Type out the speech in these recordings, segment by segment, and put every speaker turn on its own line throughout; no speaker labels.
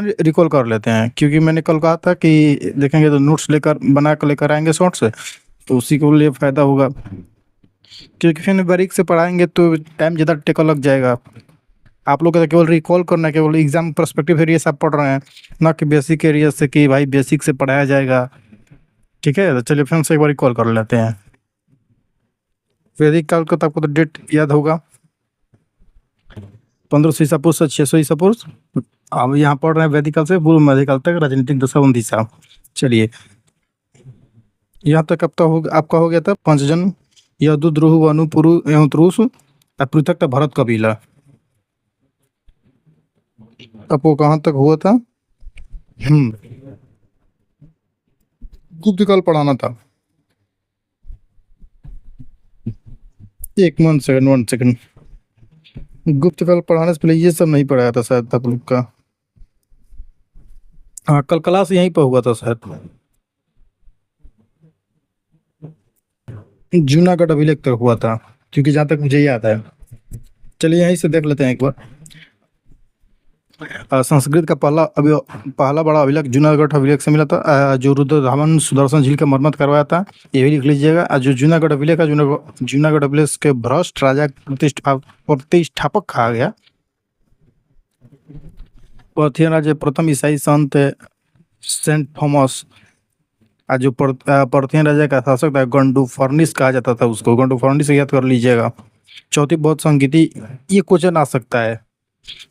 Recall कर लेते हैं, क्योंकि मैंने कल कहा था कि देखेंगे तो नोट्स लेकर बना कर लेकर आएंगे शॉर्ट से, तो उसी को लिए फायदा होगा। क्योंकि फिर बारीक से पढ़ाएंगे तो टाइम ज़्यादा टेका लग जाएगा। आप लोग का तो केवल रिकॉल करना है, केवल एग्जाम पर्सपेक्टिव एरिया से आप पढ़ रहे हैं, ना कि बेसिक एरिया से कि भाई बेसिक से पढ़ाया जाएगा। ठीक है, तो चलिए फिर हम से एक बार रिकॉल कर लेते हैं। वैदिक काल का तो आपको तो डेट याद होगा, 1500 ईसा पूर्व से 600 ईसा पूर्व। अब यहाँ पढ़ रहे हैं वैदिक काल से पूर्व मध्यकाल तक राजनीतिक दशा दिशा। चलिए, यहाँ तक अब तो आपका हो गया था पंचजन, यदु द्रुह वनु पुरु एवं त्रुस, और पृथक था भरत कबीला। अब वो कहाँ तक हुआ था? गुप्त काल पढ़ाना था। एक वन सेकंड, गुप्त काल पढ़ाने से पहले ये सब नहीं पढ़ाया था शायद आप लोग का। हाँ, कल क्लास यहीं पर हुआ था शायद। जूनागढ़ अभिलेख तक हुआ था, क्योंकि जहाँ तक मुझे याद है। चलिए यहीं से देख लेते हैं एक बार। संस्कृत का पहला बड़ा अभिलेख जूनागढ़ अभिलेख से मिला था, जो रुद्रधामन सुदर्शन झील का मरम्मत करवाया था। ये भी लिख लीजिएगा। जो जूनागढ़ अभिलेख है, जूनागढ़ अभिलेख के भ्रष्ट राजा प्रतिष्ठापक कहा गया। पार्थियन राज्य प्रथम ईसाई संत सेंट थॉमस, जो पार्थियन राजा का शासक था, गंडू फर्निस कहा जाता था उसको। गंडू फर्निस याद कर लीजिएगा। चौथी बौद्ध संगीति, ये क्वेश्चन आ सकता है,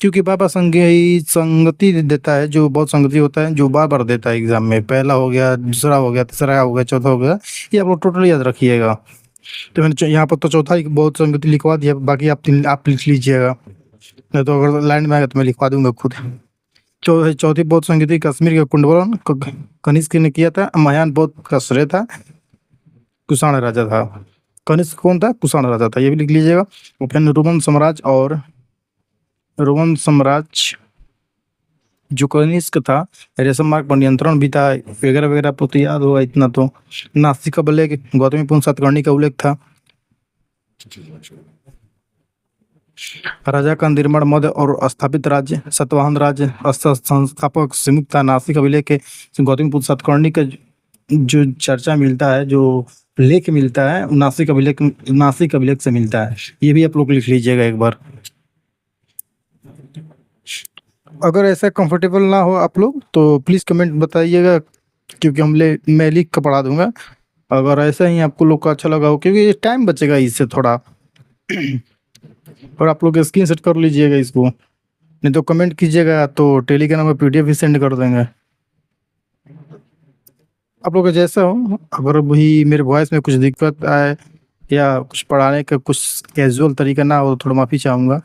क्योंकि बाबा संगति देता है, जो बहुत संगति होता है, जो बार बार देता है एग्जाम में। पहला हो गया, दूसरा हो गया, तीसरा हो गया, चौथा हो गया। ये आप लोग टोटल याद रखिएगा। तो मैंने यहाँ पर तो चौथा ही बहुत संगति लिखवा दिया, बाकी आप लिख लीजिएगा, नहीं तो अगर लाइन में आएगा तो मैं लिखवा दूंगा खुद। चौथी बौद्ध संगति कश्मीर के कुंडवलन कनिष्क ने किया था। महायान बौद्ध का श्रेय था कुषाण राजा था। कनिष्क कौन था? कुषाण राजा था, ये भी लिख लीजिएगा। और फिर रोमन साम्राज्य जो कनिष्क था, रेशम मार्ग पर नियंत्रण भी था, वगैरह वगैरह। आपको तो याद होगा इतना तो। नासिक का उल्लेख गौतमीपुत्र सातकर्णी का उल्लेख था। राजा का निर्माण मध्य और स्थापित राज्य सतवाहन राज्य संस्थापक सिमुक्त था। नासिक अभिलेख के गौतमीपुत्र सातकर्णी का जो चर्चा मिलता है, जो लेख मिलता है, नासिक अभिलेख से मिलता है। ये भी आप लोग लिख लीजिएगा एक बार। अगर ऐसा कंफर्टेबल ना हो आप लोग तो प्लीज़ कमेंट बताइएगा, क्योंकि मैं लिख कर पढ़ा दूंगा। अगर ऐसा ही आपको लोग का अच्छा लगा हो, क्योंकि टाइम बचेगा इससे थोड़ा। और आप लोग स्क्रीन सेट कर लीजिएगा इसको, नहीं तो कमेंट कीजिएगा तो टेलीग्राम में पीडीएफ भी सेंड कर देंगे। आप लोग का जैसा हो। अगर वही मेरे वॉइस में कुछ दिक्कत आए या कुछ पढ़ाने का कुछ कैजुअल तरीका ना हो, तो थोड़ा माफ़ी चाहूँगा।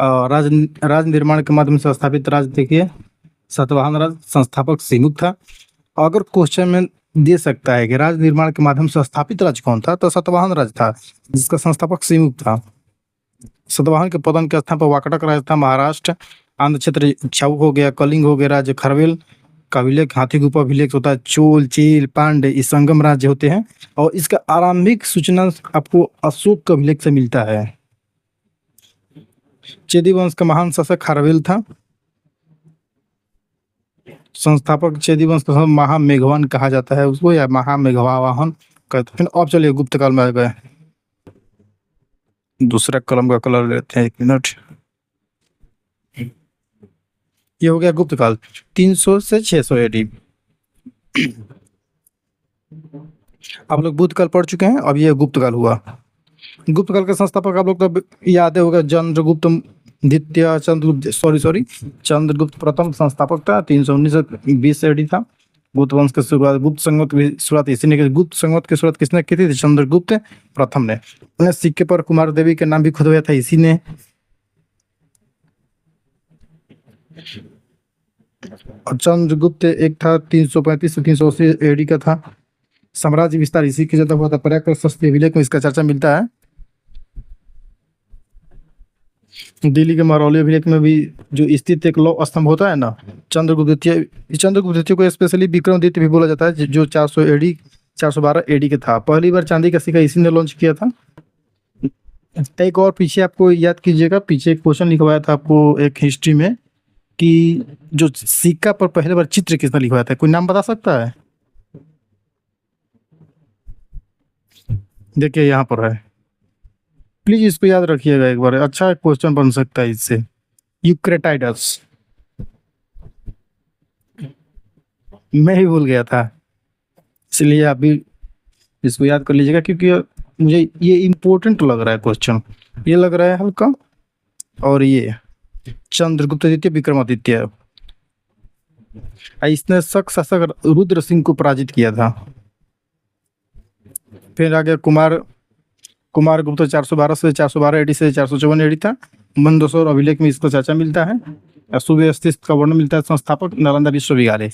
राज निर्माण के माध्यम से स्थापित राज्य देखिए, सातवाहन राज्य, संस्थापक सिमुक्त था। अगर क्वेश्चन में दे सकता है कि राज निर्माण के माध्यम से स्थापित राज्य कौन था, तो सातवाहन राज्य था, जिसका संस्थापक सिमुक्त था। सातवाहन के पतन के स्थान पर वाकटक राज्य था, महाराष्ट्र। आंध्र क्षेत्र इक्ष्वाकु हो गया, कलिंग हो गया राज्य, खरवेल का अभिलेख, हाथी गुफा अभिलेख होता है, चोल, चील, पांडे, ये संगम राज्य होते हैं। और इसका आरंभिक सूचना आपको अशोक के अभिलेख से मिलता है। चेदी वंश का महान शासक खारवेल था। संस्थापक चेदी वंश का महामेघवान कहा जाता है उसको, या महामेघवाहन कहते हैं। अब चलिए गुप्त काल में आ गए। दूसरा कलम का कलर लेते हैं, एक मिनट। ये हो गया गुप्त काल, 300 से 600 एडी। आप लोग बुद्ध काल पढ़ चुके हैं, अब ये गुप्त काल हुआ। गुप्त काल का संस्थापक आप लोग तो याद होगा, चंद्रगुप्त द्वितीय, चंद्रगुप्त प्रथम संस्थापक था। 319 से 20 एडी था। गुप्त वंश की शुरुआत, गुप्त संवत की शुरुआत इसी ने की। गुप्त संवत की शुरुआत किसने की थी? चंद्रगुप्त प्रथम ने। उन्हें सिक्के पर कुमार देवी के नाम भी खुदवाया था इसी ने। और चंद्रगुप्त एक था 335 से 380 एडी का था। साम्राज्य विस्तार इसी के ज्यादा हुआ था। पर्याकर शस्त्र अभिलेख में इसका चर्चा मिलता है। दिल्ली के महरौली अभिलेख में भी जो स्थित एक लौह स्तंभ होता है ना, चंद्रगुप्त द्वितीय को स्पेशली विक्रमादित्य भी बोला जाता है, जो 412 एडी के था। पहली बार चांदी का सिक्का इसी ने लॉन्च किया था। एक और पीछे आपको याद कीजिएगा, पीछे एक क्वेश्चन लिखवाया था आपको एक हिस्ट्री में कि जो सिक्का पर पहले बार चित्र किसने लिखवाया था, कोई नाम बता सकता है? देखिए यहाँ पर है, प्लीज इसको याद रखिएगा एक बार, अच्छा क्वेश्चन बन सकता है इससे। यूक्रेटाइडस। मैं ही भूल गया था, इसलिए आप भी इसको याद कर लीजिएगा, क्योंकि मुझे ये इम्पोर्टेंट लग रहा है क्वेश्चन, ये लग रहा है हल्का। और ये चंद्रगुप्त द्वितीय विक्रमादित्य, इसने शक शासक रुद्र सिंह को पराजित किया था। फिर आगे कुमार गुप्त 412 से 412 एडी से 454 एडी था। मंदसौर अभिलेख में इसका चर्चा मिलता है। सुव्यवस्थित का वर्णन मिलता है। संस्थापक नालंदा विश्वविद्यालय।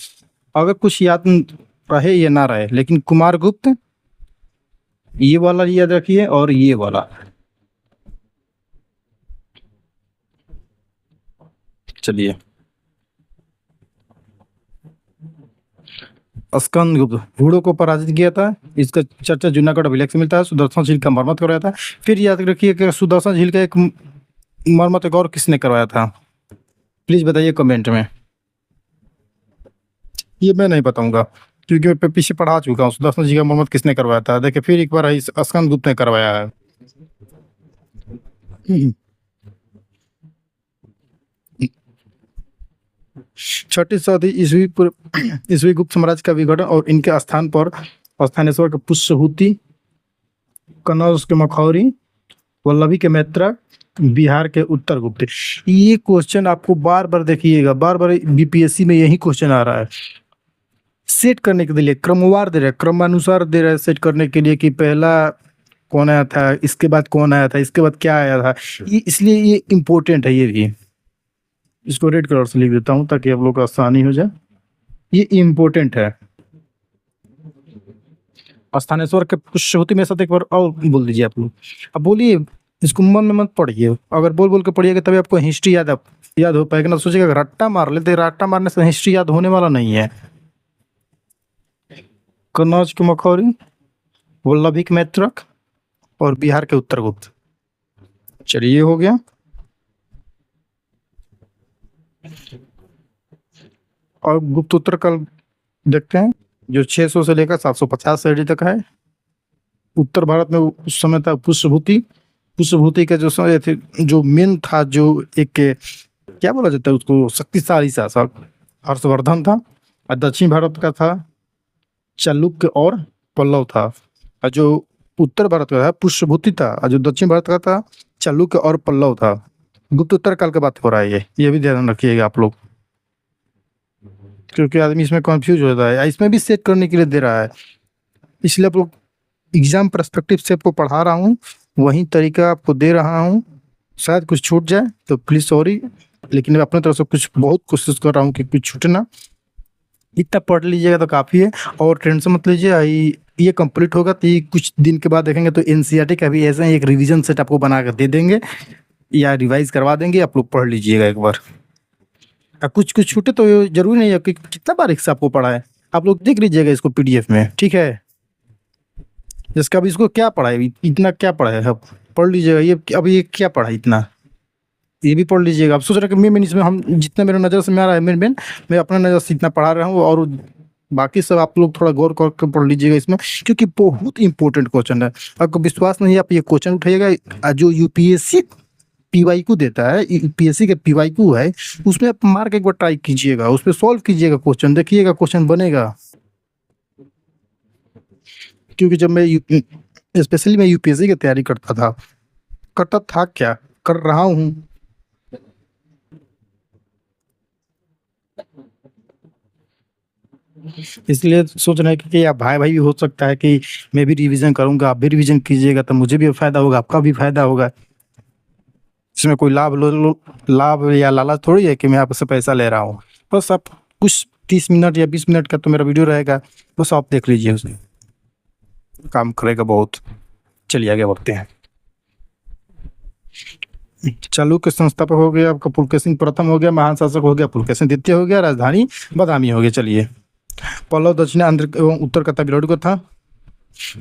अगर कुछ याद रहे या ना रहे, लेकिन कुमार गुप्त ये वाला याद रखिए और ये वाला। चलिए, स्कंदगुप्त घोड़ों को पराजित किया था। इसका चर्चा जूनागढ़ अभिलेख से मिलता है। सुदर्शन झील का मरम्मत करवाया था। फिर याद रखिए कि सुदर्शन झील का एक मरम्मत एक और किसने करवाया था, प्लीज बताइए कमेंट में। ये मैं नहीं बताऊंगा, क्योंकि मैं पीछे पढ़ा चुका हूँ सुदर्शन झील का मरम्मत किसने करवाया था। देखिए फिर एक बार स्कंदगुप्त ने करवाया है। छठी सदी ईस्वी गुप्त साम्राज्य का विघटन और इनके स्थान पर स्थानेश्वर के पुष्यभूति, कनौज के मखौरी, वल्लभी के मैत्रक, बिहार के उत्तर गुप्त। ये क्वेश्चन आपको बार बार देखिएगा, बार बार बीपीएससी में यही क्वेश्चन आ रहा है। सेट करने के लिए क्रमवार दे रहे, क्रमानुसार दे रहे सेट करने के लिए कि पहला कौन आया था, इसके बाद कौन आया था, इसके बाद क्या आया था। ये इसलिए ये इम्पोर्टेंट है। ये भी इसको रेड कलर से लिख देता हूँ ताकि आप लोग को आसानी हो जाए। ये इम्पोर्टेंट है। स्थानेश्वर के पुष्यभूति में साथ एक बार और बोल दीजिए आप लोग। अब बोलिए, इसको मन में मत पढ़िए। अगर बोल बोल के पढ़िएगा तभी आपको हिस्ट्री याद हो पाएगा। ना सोचिएगा रट्टा मार लेते, रट्टा मारने से हिस्ट्री याद होने वाला नहीं है। कनौज के मखौरी, वल्लभी के मैत्रक और बिहार के उत्तर गुप्त। चलिए ये हो गया। और गुप्तोत्तर काल देखते हैं, जो 600 से लेकर 750 एडी तक है। उत्तर भारत में उस समय था पुष्यभूति का जो समय थे, जो मेन था, जो एक क्या बोला जाता है उसको, शक्तिशाली शासक हर्षवर्धन था। और दक्षिण भारत का था चालुक्य और पल्लव था। और जो उत्तर भारत का था पुष्यभूति था, और जो दक्षिण भारत का था चालुक्य और पल्लव था। गुप्तोत्तर काल की बात हो रहा है। ये भी ध्यान रखिएगा आप लोग, क्योंकि आदमी इसमें कंफ्यूज होता है। इसमें भी सेट करने के लिए दे रहा है, इसलिए आप लोग एग्जाम पर्सपेक्टिव से आपको पढ़ा रहा हूँ, वही तरीका आपको दे रहा हूँ। शायद कुछ छूट जाए तो प्लीज सॉरी, लेकिन मैं अपने तरफ से कुछ बहुत कोशिश कर रहा हूँ कि कुछ छूटे ना। इतना पढ़ लीजिएगा तो काफ़ी है, और टेंशन मत लीजिए। ये कंप्लीट होगा तो ये कुछ दिन के बाद देखेंगे तो एनसीईआरटी का भी ऐसा ही एक रिवीजन सेट आपको बना कर दे देंगे, या रिवाइज करवा देंगे। आप लोग पढ़ लीजिएगा एक बार। कुछ कुछ छूटे तो जरूरी नहीं है कि कितना बार एक से आपको पढ़ा है। आप लोग देख लीजिएगा इसको पीडीएफ में, ठीक है। जिसका अभी इसको क्या पढ़ा है, इतना क्या पढ़ा है, अब पढ़ लीजिएगा। ये अभी ये क्या पढ़ा है इतना, ये भी पढ़ लीजिएगा। आप सोच रहे कि मेन इसमें हम जितना मेरे नज़र से में आ रहा है, मेन मैं अपने नज़र से इतना पढ़ा रहा हूँ, और बाकी सब आप लोग थोड़ा गौर करके पढ़ लीजिएगा इसमें, क्योंकि बहुत इंपॉर्टेंट क्वेश्चन है। आपको विश्वास नहीं है, आप ये क्वेश्चन उठाइएगा। जो यूपीएससी पीवाईक्यू देता है, यूपीएससी के पीवाईक्यू है, उसमें आप मार्क एक बार ट्राई कीजिएगा, उस पर सॉल्व कीजिएगा क्वेश्चन, देखिएगा क्वेश्चन बनेगा। क्योंकि जब मैं स्पेशली मैं यूपीएससी की तैयारी करता था क्या कर रहा हूँ। इसलिए सोच रहे हैं कि आप भाई भाई भी हो सकता है कि मैं भी रिवीजन करूंगा, आप भी रिवीजन कीजिएगा, तो मुझे भी फायदा होगा, आपका भी फायदा होगा। इसमें कोई लाभ या लालच थोड़ी है कि मैं आपसे पैसा ले रहा हूँ। बस आप कुछ 30 मिनट या 20 मिनट का तो मेरा वीडियो रहेगा, बस आप देख लीजिए, उसमें काम करेगा बहुत। चलिए आगे बढ़ते हैं। चालुक्य संस्थापक हो गया आपका पुलकेशिन प्रथम हो गया, महान शासक हो गया पुलकेशिन द्वितीय हो गया, राजधानी बदामी हो गया। चलिए, पल्लव दक्षिण आंध्र एवं उत्तर का तमिलनाडु का था।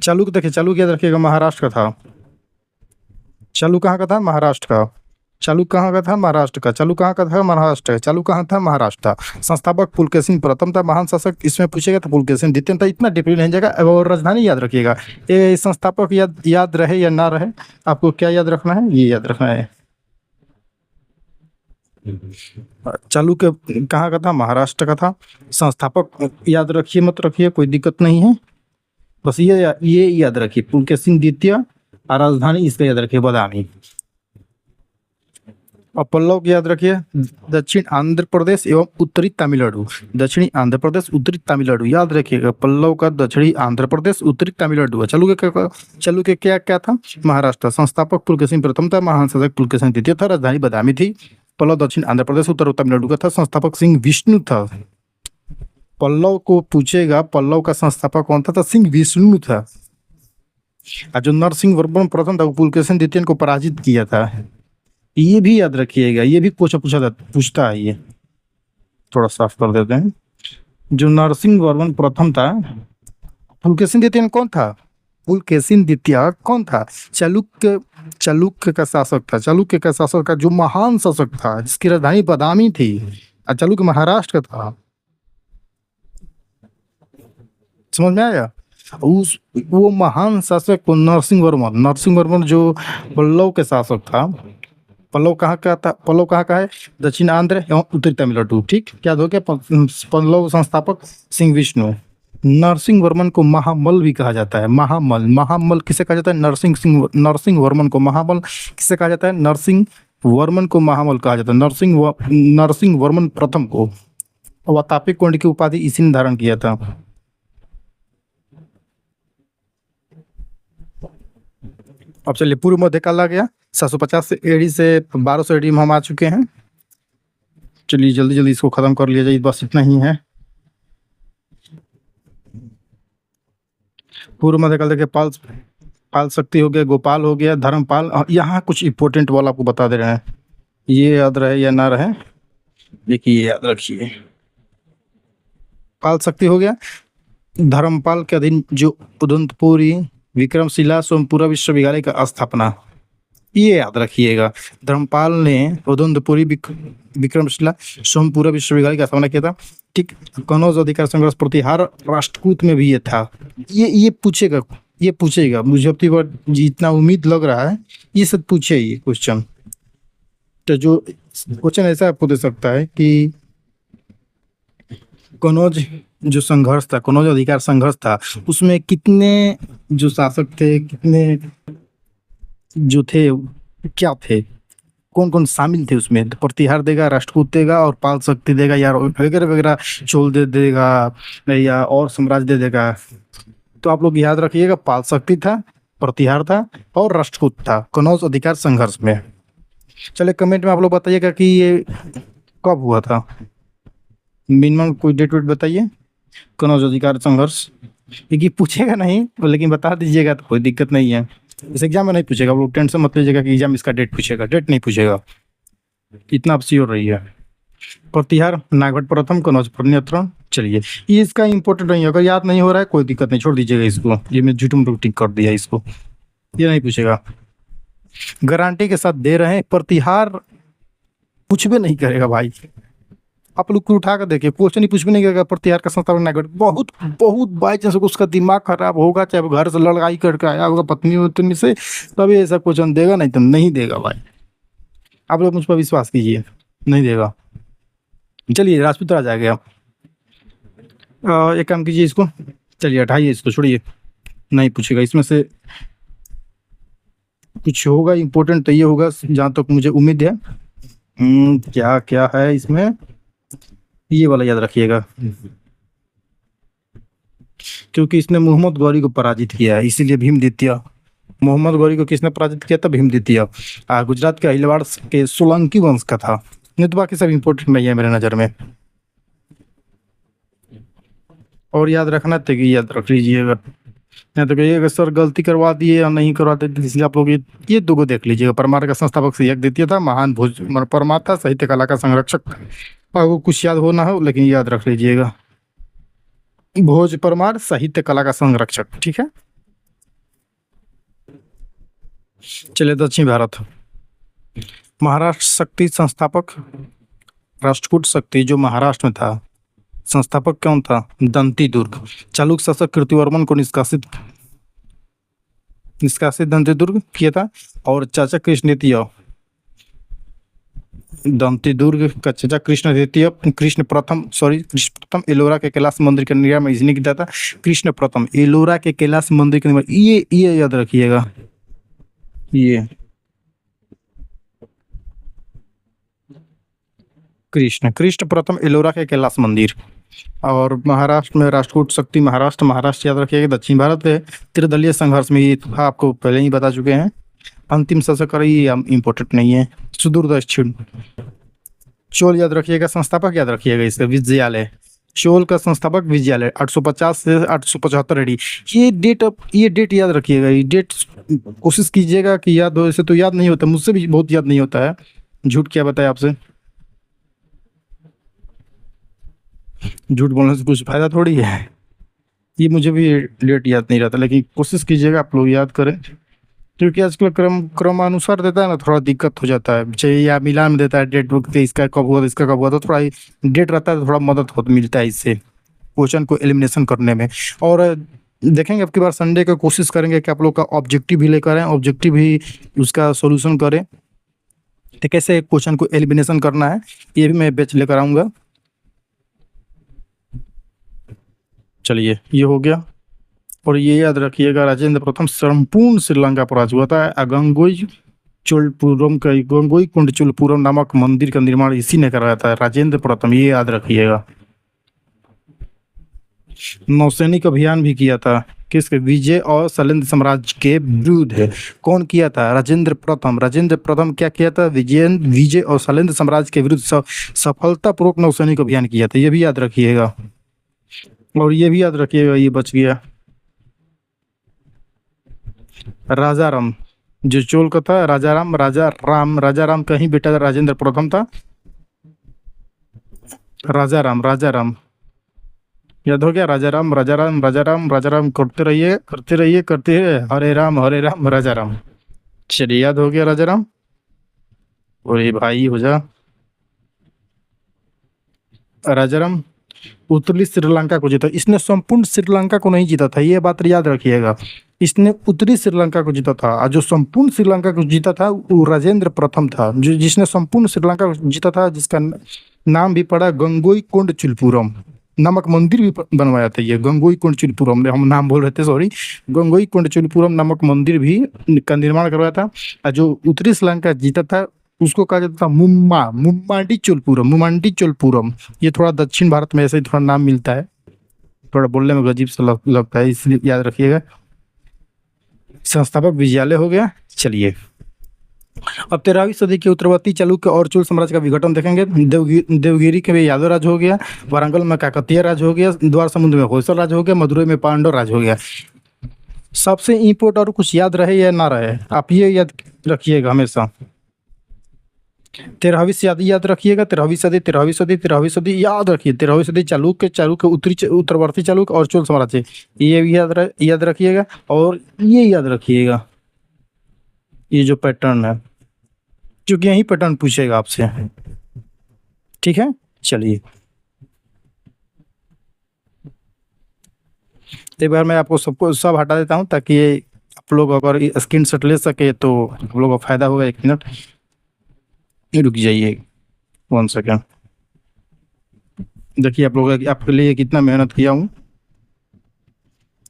चालुक्य देखिए, चालुक्य याद रखिएगा महाराष्ट्र का था। चालू कहाँ का था? महाराष्ट्र का। चालू कहाँ का था? महाराष्ट्र का। चालू कहाँ का था? महाराष्ट्र का। चालू कहाँ था? महाराष्ट्र था। संस्थापक पुलकेशिन प्रथम था। महान शासक इसमें पूछेगा तो पुलकेशिन द्वितीय था। इतना डिफरेंट नहीं जाएगा। और राजधानी याद रखिएगा। ये संस्थापक याद रहे या ना रहे, आपको क्या याद रखना है? ये याद रखना है। चालू के कहाँ का था? महाराष्ट्र का था। संस्थापक याद रखिए मत रखिए, कोई दिक्कत नहीं है। बस ये याद रखिए, पुलकेशिन द्वितीय। और राजधानी इसका याद रखिए, बदामी। और पल्लव की याद रखिए, दक्षिण आंध्र प्रदेश एवं उत्तरी तमिलनाडु। दक्षिणी आंध्र प्रदेश, उत्तरी तमिलनाडु याद रखिएगा। पल्लव का दक्षिणी आंध्र प्रदेश, उत्तरी तमिलनाडु है। चालू के क्या क्या था? महाराष्ट्र। संस्थापक पुलकेशिन प्रथम था। महान शासक पुलकेशिन द्वितीय था। राजधानी बदामी थी। पल्लव दक्षिण आंध्र प्रदेश, उत्तर तमिलनाडु का था। संस्थापक सिंह विष्णु था। पल्लव को पूछेगा पल्लव का संस्थापक कौन था, तो सिंह विष्णु था। और जो नरसिंह वर्मन प्रथम था वो पुलकेशिन द्वितीय को पराजित किया था। ये भी याद रखिएगा, ये भी पूछता है। ये थोड़ा साफ कर देते हैं। जो नरसिंह वर्मन प्रथम था, पुलकेशिन द्वितीय कौन था? पुलकेशिन द्वितीय कौन था? चालुक्य का शासक था। चालुक्य का शासक का जो महान शासक था, जिसकी राजधानी बदामी थी। और चालुक्य महाराष्ट्र का था। समझ में आया? वो महान शासक को नरसिंह वर्मन जो पल्लव के शासक था। पल्लव कहाँ का था? पल्लव कहाँ का है? दक्षिण आंध्र एवं उत्तरी तमिलनाडु। ठीक, क्या हो गया? पल्लव संस्थापक सिंह विष्णु। नरसिंह वर्मन को महामल भी कहा जाता है। महामल किसे कहा जाता है? नरसिंह वर्मन को महामल किसे कहा जाता है? नरसिंह वर्मन को महामल कहा जाता है। नरसिंह वर्मन प्रथम को वातापी कुंड की उपाधि इसी ने धारण किया था। अब चलिए, पूर्व मध्यकाल आ गया। 750 से एडी से 1200 एडी में हम आ चुके हैं। चलिए जल्दी जल्दी इसको खत्म कर लिया जाए, बस इतना ही है। पूर्व मध्यकाल देखिए, पाल शक्ति हो गया, गोपाल हो गया, धर्मपाल। यहाँ कुछ इंपॉर्टेंट वाला आपको बता दे रहे हैं, ये याद रहे या ना रहे, देखिए याद रखिए। पाल शक्ति हो गया। धर्मपाल के अधीन जो उदंतपुरी, विक्रमशिला, सोमपुरा विश्वविद्यालय का स्थापना, ये याद रखिएगा। धर्मपाल ने उदंतपुरी, विक्रमशिला, सोमपुरा विश्वविद्यालय का स्थापना किया था। ठीक, कनौज अधिकार संघर्ष, प्रतिहार, राष्ट्रकूट में भी ये था। ये पूछेगा मुझे अपनी बार जितना उम्मीद लग रहा है, ये सब पूछे ये क्वेश्चन। तो जो क्वेश्चन ऐसा आपको दे सकता है कि कनौज जो संघर्ष था, कनौज अधिकार संघर्ष था, उसमें कितने जो शासक थे, कितने जो थे, क्या थे, कौन कौन शामिल थे उसमें? तो प्रतिहार देगा, राष्ट्रकूट देगा, और पाल शक्ति देगा, या वगैरह वगैरह, चोल दे देगा, या और साम्राज्य दे देगा। तो आप लोग याद रखिएगा, पाल शक्ति था, प्रतिहार था, और राष्ट्रकूट था कनौज अधिकार संघर्ष में। चलिए कमेंट में आप लोग बताइएगा कि ये कब हुआ था। मिनिमम कोई डेट वेट बताइए। कनौज अधिकार संघर्ष, क्योंकि पूछेगा नहीं, लेकिन बता दीजिएगा तो कोई दिक्कत नहीं है। इस एग्जाम में नहीं पूछेगा, आप लोग टेंशन मत लीजिएगा कि एग्जाम इसका डेट पूछेगा। डेट नहीं पूछेगा, इतना आप श्योर रहिए। प्रतिहार नागभट्ट प्रथम, कनौज नियंत्रण। चलिए, ये इसका इंपॉर्टेंट नहीं है, अगर याद नहीं हो रहा है कोई दिक्कत नहीं, छोड़ दीजिएगा इसको। ये मैं झूठ मूठ टिक कर दिया इसको, ये नहीं पूछेगा। गारंटी के साथ दे रहे हैं, प्रतिहार कुछ भी नहीं करेगा भाई। आप लोग को उठा कर देखिए, क्वेश्चन ही कुछ भी नहीं करेगा। प्रतिहार का संस्थापक नागभट्ट। बहुत बहुत बाई चांस उसका दिमाग खराब होगा, चाहे वो घर से लड़ाई करके आया होगा पत्नी उतनी से, तभी ऐसा क्वेश्चन देगा, नहीं तो नहीं देगा भाई। आप लोग मुझ पर विश्वास कीजिए, नहीं देगा। चलिए, राजपूत राज आ गया। एक काम कीजिए, इसको चलिए हटाइए, इसको छोड़िए, नहीं पूछेगा। इसमें से कुछ होगा इम्पोर्टेंट तो ये होगा, जहाँ तक मुझे उम्मीद है। क्या क्या है इसमें, ये वाला याद रखिएगा, क्योंकि इसने मोहम्मद गौरी को पराजित किया है, इसीलिए भीम द्वितीय। मोहम्मद गौरी को किसने पराजित किया था? भीम द्वितीय। गुजरात के अहिलवाड़ के सोलंकी वंश का था। नहीं तो बाकी सब इम्पोर्टेंट नहीं है मेरे नज़र में। और याद रखना था कि याद रख लीजिएगा, नहीं तो कहिएगा सर गलती करवा दिए या नहीं करवाते। इसलिए आप लोग ये दो को देख लीजिएगा। परमार का संस्थापक सिंह द्वितीय था। महान भोज परमार था, साहित्य कला का संरक्षक। आपको कुछ याद हो ना हो, लेकिन याद रख लीजिएगा, भोज परमार साहित्य कला का संरक्षक। ठीक है। चलिए दक्षिण भारत। महाराष्ट्र शक्ति संस्थापक राष्ट्रकूट शक्ति जो महाराष्ट्र में था, संस्थापक कौन था? दंती दुर्ग। चालुक्य शासक कीर्तिवर्मन को निष्कासित निष्कासित दंती दुर्ग किया था। और चाचा कृष्ण द्वितीय, दंती दुर्ग का चाचा कृष्ण द्वितीय, कृष्ण प्रथम एलोरा के कैलाश मंदिर का निर्माण इसने किया था। कृष्ण प्रथम एलोरा के कैलाश मंदिर का निर्माण, ये याद रखिएगा। ये कृष्ण कृष्ण प्रथम एलोरा के कैलाश मंदिर। और महाराष्ट्र में राष्ट्रकूट शक्ति महाराष्ट्र याद रखिएगा। दक्षिण भारत है त्रिदलीय संघर्ष में, ये तो आपको पहले ही बता चुके हैं। अंतिम शासक ये इम्पोर्टेंट नहीं है। सुदूर दक्षिण चोल याद रखिएगा। संस्थापक याद रखिएगा इसका, विजयालय। चोल का संस्थापक विजयालय 850 से 875 एडी। ये डेट याद रखिएगा। ये डेट कोशिश कीजिएगा कि याद हो, ऐसे तो याद नहीं होता, मुझसे भी बहुत याद नहीं होता है, झूठ क्या बताए आपसे। झूठ बोलने से कुछ फायदा थोड़ी है। ये मुझे भी डेट याद नहीं रहता, लेकिन कोशिश कीजिएगा आप लोग याद करें, क्योंकि आजकल क्रमानुसार देता है ना, थोड़ा दिक्कत हो जाता है। चाहिए या मिलान में देता है डेट बुक, इसका कब हुआ इसका कब हुआ, तो थोड़ा डेट रहता है तो थोड़ा मदद हो मिलता है इससे क्वेश्चन को एलिमिनेशन करने में। और देखेंगे अब की बार संडे को कोशिश करेंगे कि आप लोग का ऑब्जेक्टिव भी लेकर आए, ऑब्जेक्टिव भी उसका सोल्यूशन करें, तो कैसे क्वेश्चन को एलिमिनेशन करना है ये भी मैं बैच लेकर आऊँगा। चलिए ये हो गया। और ये याद रखिएगा, राजेंद्र प्रथम संपूर्ण श्रीलंका पर राज हुआ था। गंगोई कुंड चोलपुरम नामक मंदिर का निर्माण इसी ने कराया था, राजेंद्र प्रथम, ये याद रखिएगा। नौसैनिक अभियान भी किया था, किसके? विजय और शैलेंद्र साम्राज्य के विरुद्ध है। कौन किया था? राजेंद्र प्रथम क्या किया था? विजय और शैलेंद्र साम्राज्य के विरुद्ध सफलतापूर्वक नौसैनिक अभियान किया था, ये भी याद रखिएगा। और ये भी याद रखिएगा, ये बच गया। राजाराम जो चोल का था, राजा राम का ही बेटा राजेंद्र प्रथम था। राजा राम याद हो गया। राजा राम करते रहिए हरे राम राजा राम। चलिए याद हो गया राजा राम। और ये भाई हो जा राजा राम। उत्तरी श्रीलंका को जीता, इसने संपूर्ण श्रीलंका को नहीं जीता था, ये बात याद रखिएगा। इसने उत्तरी श्रीलंका को जीता था, और जो संपूर्ण श्रीलंका को जीता था वो राजेंद्र प्रथम था, जो जिसने संपूर्ण श्रीलंका को जीता था, जिसका नाम भी पड़ा गंगोई कोंड चुलपुरम नामक मंदिर भी बनवाया था। ये गंगोई कोंड चुलपुरम, हम नाम बोल रहे थे, सॉरी, गंगोई कोंड चुलपुरम नामक मंदिर भी का निर्माण करवाया था। और जो उत्तरी श्रीलंका जीता था उसको कहा जाता था मुमांडी चोलपुरम। ये थोड़ा दक्षिण भारत में ऐसे ही थोड़ा नाम मिलता है, थोड़ा बोलने में अजीब सा लगता है, इसलिए याद रखिएगा। संस्थापक विजयालय हो गया। चलिए अब 13वीं सदी के उत्तरवर्ती चालुक्य और चोल साम्राज्य का विघटन देखेंगे। देवगिरी के भी यादव राज हो गया, वारंगल में काकतीय राज हो गया, द्वार समुद्र में होयसल राज हो गया, मदुरई में पांडव राज हो गया। सबसे इम्पोर्टेंट और कुछ याद रहे या ना रहे, आप ये याद रखिएगा हमेशा। 13वीं सदी याद रखिएगा। 13वीं सदी याद रखिए। 13वीं सदी चालुक्य उत्तरवर्ती चालुक्य और चोल साम्राज्य, ये भी याद रखिएगा। और ये याद रखिएगा, ये जो पैटर्न है, क्योंकि यही पैटर्न पूछेगा आपसे, ठीक है। चलिए एक बार मैं आपको सब हटा देता हूँ, ताकि आप लोग अगर स्क्रीनशॉट ले सके तो आप लोगों को फायदा होगा। 1 मिनट रुक जाइए, 1 सेकेंड। देखिए आप लोग आपके लिए कितना मेहनत किया हूँ,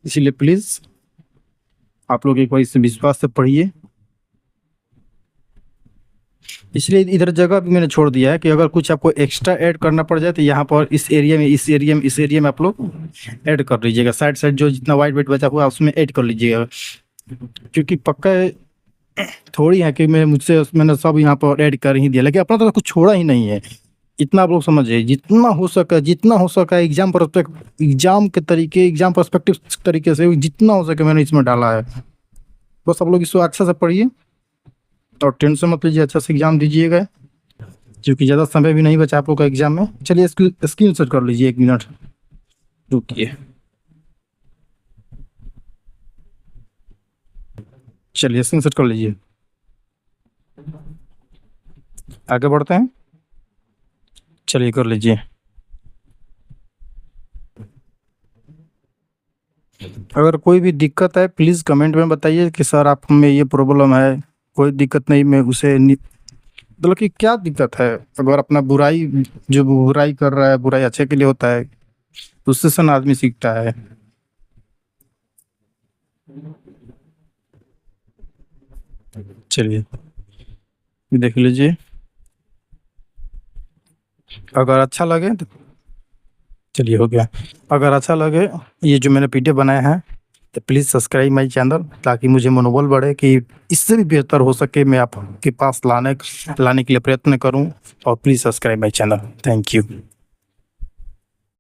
इसीलिए प्लीज आप लोग एक बार इसे विश्वास से पढ़िए। इसलिए इधर जगह भी मैंने छोड़ दिया है कि अगर कुछ आपको एक्स्ट्रा ऐड करना पड़ जाए तो यहाँ पर इस एरिया में आप लोग ऐड कर लीजिएगा। साइड जो जितना वाइट वेट बचा हुआ उसमें ऐड कर लीजिएगा, क्योंकि पक्का थोड़ी है कि मैंने सब यहाँ पर ऐड कर ही दिया, लेकिन अपना तो कुछ छोड़ा ही नहीं है। इतना आप लोग समझिए, जितना हो सका एग्जाम पर्सपेक्टिव तरीके से जितना हो सके मैंने इसमें डाला है। बस आप लोग इसको अच्छा से पढ़िए और टेंशन मत लीजिए, अच्छा से एग्जाम दीजिएगा, क्योंकि ज़्यादा समय भी नहीं बचा आप लोग का एग्जाम में। चलिए स्क्रीनशॉट कर लीजिए, 1 मिनट रुकिए। चलिए स्क्रीनशॉट कर लीजिए। आगे बढ़ते हैं। चलिए कर लीजिए। अगर कोई भी दिक्कत है प्लीज़ कमेंट में बताइए कि सर आप में ये प्रॉब्लम है। कोई दिक्कत नहीं, मैं उसे मतलब कि क्या दिक्कत है। अगर अपना बुराई, जो बुराई कर रहा है, बुराई अच्छे के लिए होता है, तो उससे सन आदमी सीखता है। चलिए देख लीजिए। अगर अच्छा लगे तो चलिए हो गया। अगर अच्छा लगे ये जो मैंने पीडीएफ बनाया है तो प्लीज़ सब्सक्राइब माई चैनल, ताकि मुझे मनोबल बढ़े कि इससे भी बेहतर हो सके, मैं आपके पास लाने के लिए प्रयत्न करूं। और please subscribe my channel. Thank you.